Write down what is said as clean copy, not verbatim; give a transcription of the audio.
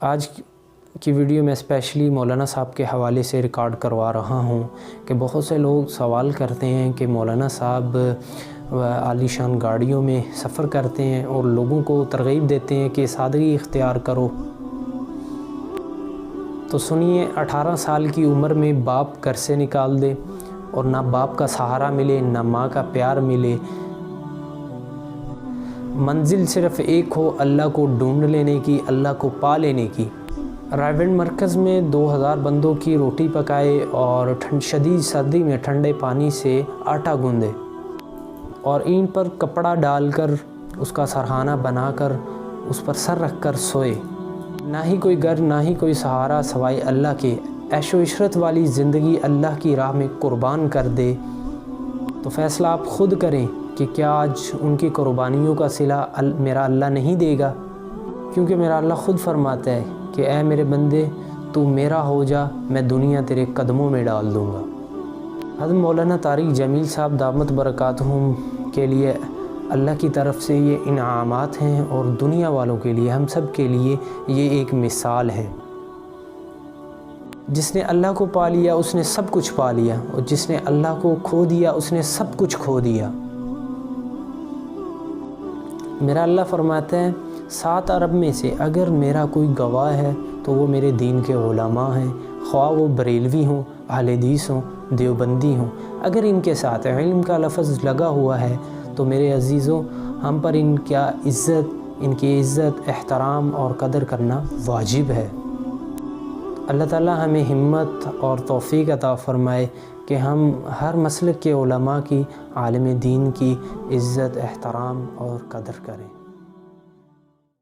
آج کی ویڈیو میں اسپیشلی مولانا صاحب کے حوالے سے ریکارڈ کروا رہا ہوں کہ بہت سے لوگ سوال کرتے ہیں کہ مولانا صاحب عالی شان گاڑیوں میں سفر کرتے ہیں اور لوگوں کو ترغیب دیتے ہیں کہ سادگی اختیار کرو۔ تو سنیے، 18 سال کی عمر میں باپ گھر سے نکال دے اور نہ باپ کا سہارا ملے نہ ماں کا پیار ملے، منزل صرف ایک ہو اللہ کو ڈھونڈ لینے کی، اللہ کو پا لینے کی۔ رائیونڈ مرکز میں 2000 بندوں کی روٹی پکائے اور شدید سردی میں ٹھنڈے پانی سے آٹا گوندے اور اینٹ پر کپڑا ڈال کر اس کا سرہانہ بنا کر اس پر سر رکھ کر سوئے۔ نہ ہی کوئی گھر نہ ہی کوئی سہارا سوائے اللہ کے، عیش و عشرت والی زندگی اللہ کی راہ میں قربان کر دے۔ تو فیصلہ آپ خود کریں کہ کیا آج ان کی قربانیوں کا صلہ میرا اللہ نہیں دے گا، کیونکہ میرا اللہ خود فرماتا ہے کہ اے میرے بندے تو میرا ہو جا، میں دنیا تیرے قدموں میں ڈال دوں گا۔ حضرت مولانا طارق جمیل صاحب دامت برکاتہم کے لیے اللہ کی طرف سے یہ انعامات ہیں اور دنیا والوں کے لیے، ہم سب کے لیے یہ ایک مثال ہے۔ جس نے اللہ کو پا لیا اس نے سب کچھ پا لیا، اور جس نے اللہ کو کھو دیا اس نے سب کچھ کھو دیا۔ میرا اللہ فرماتا ہے 7 ارب میں سے اگر میرا کوئی گواہ ہے تو وہ میرے دین کے علماء ہیں، خواہ وہ بریلوی ہوں، اہل حدیث ہوں، دیوبندی ہوں۔ اگر ان کے ساتھ علم کا لفظ لگا ہوا ہے تو میرے عزیزوں، ہم پر ان کی عزت احترام اور قدر کرنا واجب ہے۔ اللہ تعالی ہمیں ہمت اور توفیق عطا فرمائے کہ ہم ہر مسلک کے علماء کی، عالم دین کی عزت احترام اور قدر کریں۔